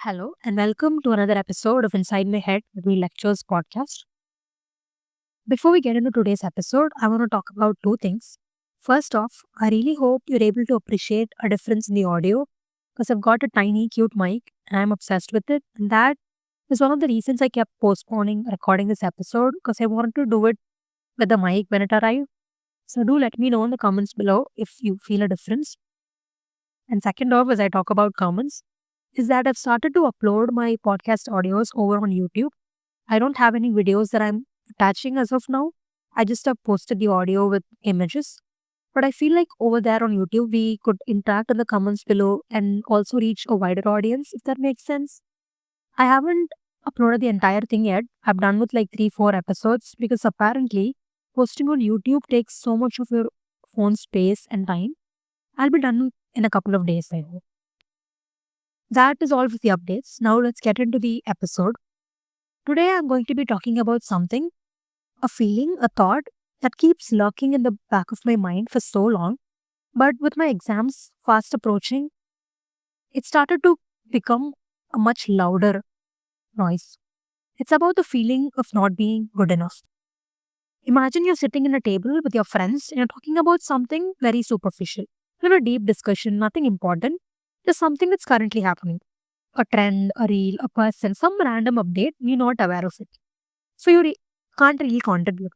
Hello, and welcome to another episode of Inside My Head with Me Lectures podcast. Before we get into today's episode, I want to talk about two things. First off, I really hope you're able to appreciate a difference in the audio because I've got a tiny, cute mic and I'm obsessed with it. And that is one of the reasons I kept postponing recording this episode because I wanted to do it with the mic when it arrived. So do let me know in the comments below if you feel a difference. And second off, as I talk about comments, is that I've started to upload my podcast audios over on YouTube. I don't have any videos that I'm attaching as of now. I just have posted the audio with images. But I feel like over there on YouTube, we could interact in the comments below and also reach a wider audience, if that makes sense. I haven't uploaded the entire thing yet. I'm done with like 3, 4 episodes because apparently posting on YouTube takes so much of your phone space and time. I'll be done in a couple of days, I hope. That is all with the updates. Now let's get into the episode. Today I'm going to be talking about something, a feeling, a thought that keeps lurking in the back of my mind for so long. But with my exams fast approaching, it started to become a much louder noise. It's about the feeling of not being good enough. Imagine you're sitting in a table with your friends and you're talking about something very superficial. A deep discussion, nothing important, just something that's currently happening. A trend, a reel, a person, some random update, you're not aware of it. So can't really contribute.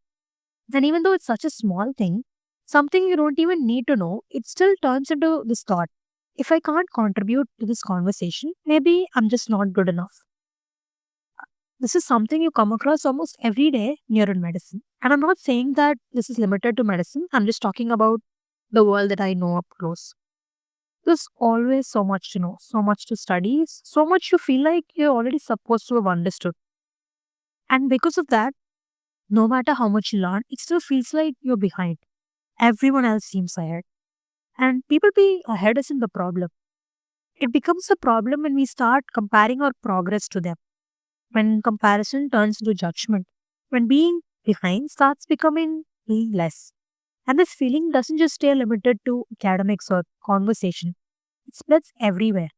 And even though it's such a small thing, something you don't even need to know, it still turns into this thought. If I can't contribute to this conversation, maybe I'm just not good enough. This is something you come across almost every day near in medicine. And I'm not saying that this is limited to medicine. I'm just talking about the world that I know up close. There's always so much to know, so much to study, so much you feel like you're already supposed to have understood. And because of that, no matter how much you learn, it still feels like you're behind. Everyone else seems ahead. And people being ahead isn't the problem. It becomes a problem when we start comparing our progress to them. When comparison turns into judgment. When being behind starts becoming being less. And this feeling doesn't just stay limited to academics or conversation. It spreads everywhere.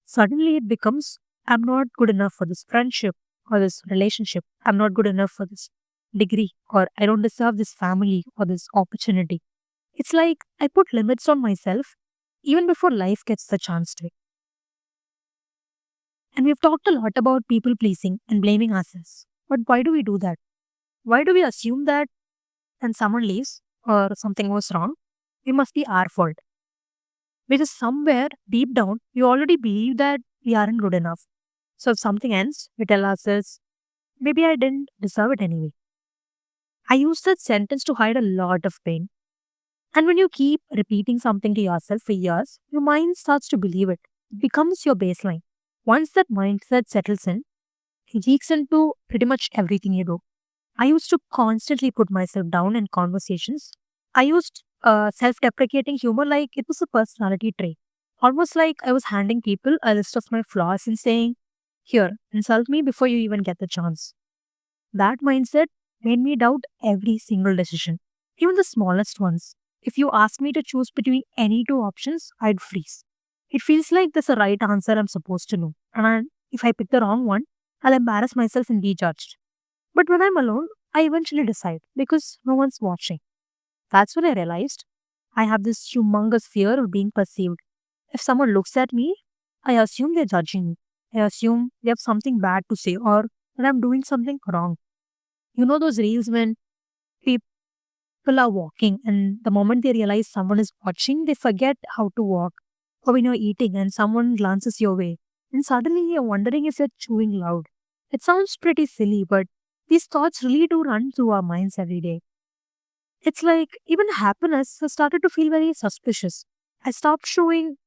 Suddenly it becomes, I'm not good enough for this friendship or this relationship. I'm not good enough for this degree, or I don't deserve this family or this opportunity. It's like I put limits on myself even before life gets the chance to. And we've talked a lot about people pleasing and blaming ourselves. But why do we do that? Why do we assume that when someone leaves or something goes wrong, it must be our fault? Because somewhere deep down, we already believe that we aren't good enough. So if something ends, we tell ourselves, maybe I didn't deserve it anyway. I use that sentence to hide a lot of pain. And when you keep repeating something to yourself for years, your mind starts to believe it. It becomes your baseline. Once that mindset settles in, it leaks into pretty much everything you do. I used to constantly put myself down in conversations. I used self deprecating humor like it was a personality trait. Almost like I was handing people a list of my flaws and saying, here, insult me before you even get the chance. That mindset made me doubt every single decision, even the smallest ones. If you ask me to choose between any two options, I'd freeze. It feels like there's a right answer I'm supposed to know. If I pick the wrong one, I'll embarrass myself and be judged. But when I'm alone, I eventually decide because no one's watching. That's when I realized I have this humongous fear of being perceived. If someone looks at me, I assume they're judging me. I assume they have something bad to say or that I'm doing something wrong. You know those reels when people are walking and the moment they realize someone is watching, they forget how to walk. Or when you're eating and someone glances your way and suddenly you're wondering if you're chewing loud. It sounds pretty silly, but these thoughts really do run through our minds every day. It's like even happiness has started to feel very suspicious. I stopped showing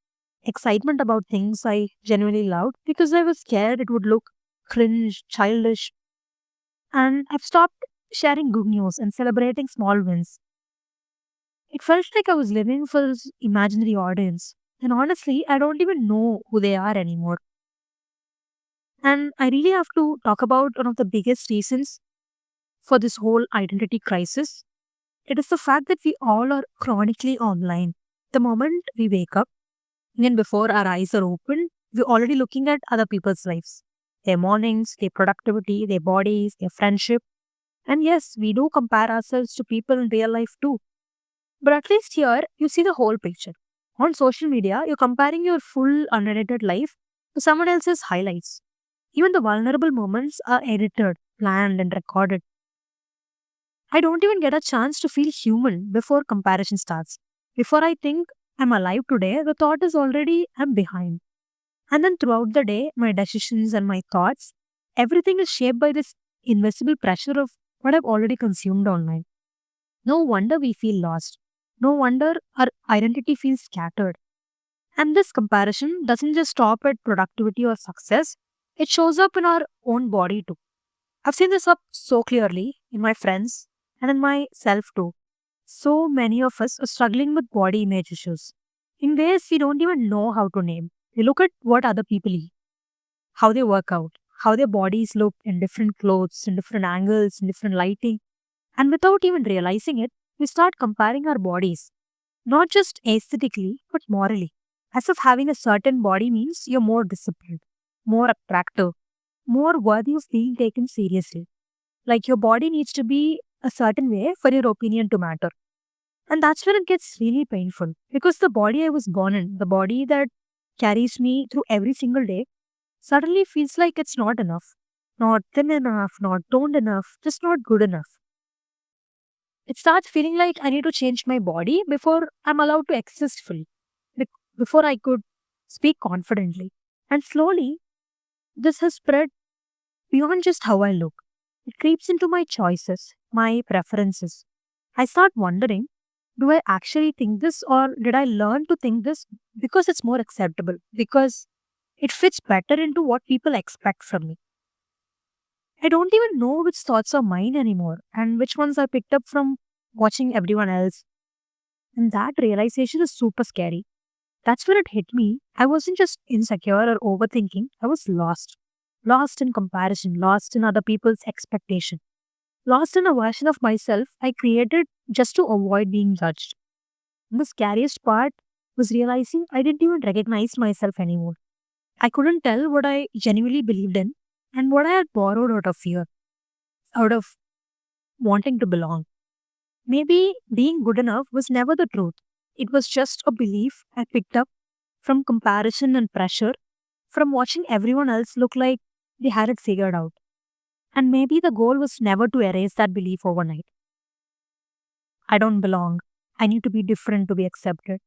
excitement about things I genuinely loved because I was scared it would look cringe, childish, and I've stopped sharing good news and celebrating small wins. It felt like I was living for this imaginary audience. And honestly, I don't even know who they are anymore. And I really have to talk about one of the biggest reasons for this whole identity crisis. It is the fact that we all are chronically online. The moment we wake up, even before our eyes are open, we're already looking at other people's lives, their mornings, their productivity, their bodies, their friendship. And yes, we do compare ourselves to people in real life too. But at least here, you see the whole picture. On social media, you're comparing your full unedited life to someone else's highlights. Even the vulnerable moments are edited, planned, and recorded. I don't even get a chance to feel human before comparison starts. Before I think I'm alive today, the thought is already I'm behind. And then throughout the day, my decisions and my thoughts, everything is shaped by this invisible pressure of what I've already consumed online. No wonder we feel lost. No wonder our identity feels scattered. And this comparison doesn't just stop at productivity or success, it shows up in our own body too. I've seen this up so clearly in my friends and in myself too. So many of us are struggling with body image issues in ways we don't even know how to name. We look at what other people eat, how they work out, how their bodies look in different clothes, in different angles, in different lighting, and without even realizing it, we start comparing our bodies, not just aesthetically, but morally. As if having a certain body means you're more disciplined, more attractive, more worthy of being taken seriously. Like your body needs to be a certain way for your opinion to matter. And that's when it gets really painful because the body I was born in, the body that carries me through every single day, suddenly feels like it's not enough. Not thin enough, not toned enough, just not good enough. It starts feeling like I need to change my body before I'm allowed to exist fully, before I could speak confidently. And slowly, this has spread beyond just how I look. It creeps into my choices, my preferences. I start wondering, do I actually think this or did I learn to think this because it's more acceptable? Because it fits better into what people expect from me. I don't even know which thoughts are mine anymore and which ones I picked up from watching everyone else. And that realization is super scary. That's when it hit me. I wasn't just insecure or overthinking, I was lost. Lost in comparison, lost in other people's expectation, lost in a version of myself I created just to avoid being judged. And the scariest part was realizing I didn't even recognize myself anymore. I couldn't tell what I genuinely believed in and what I had borrowed out of fear, out of wanting to belong. Maybe being good enough was never the truth. It was just a belief I picked up from comparison and pressure, from watching everyone else look like they had it figured out. And maybe the goal was never to erase that belief overnight. I don't belong. I need to be different to be accepted.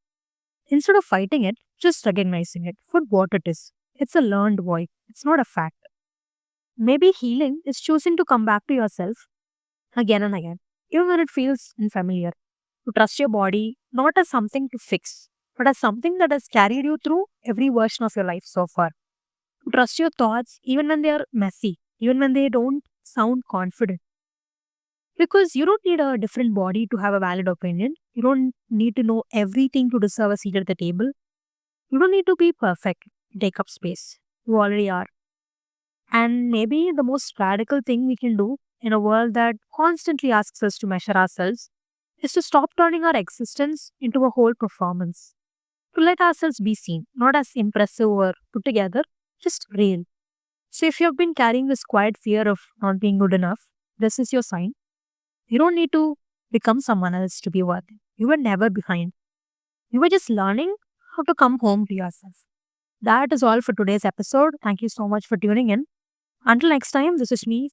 Instead of fighting it, just recognizing it for what it is. It's a learned voice, it's not a fact. Maybe healing is choosing to come back to yourself again and again, even when it feels unfamiliar. To trust your body not as something to fix, but as something that has carried you through every version of your life so far. To trust your thoughts even when they are messy, even when they don't sound confident. Because you don't need a different body to have a valid opinion. You don't need to know everything to deserve a seat at the table. You don't need to be perfect to take up space. You already are. And maybe the most radical thing we can do in a world that constantly asks us to measure ourselves is to stop turning our existence into a whole performance. To let ourselves be seen, not as impressive or put together, just real. So if you've been carrying this quiet fear of not being good enough, this is your sign. You don't need to become someone else to be worthy. You were never behind. You were just learning how to come home to yourself. That is all for today's episode. Thank you so much for tuning in. Until next time, this is me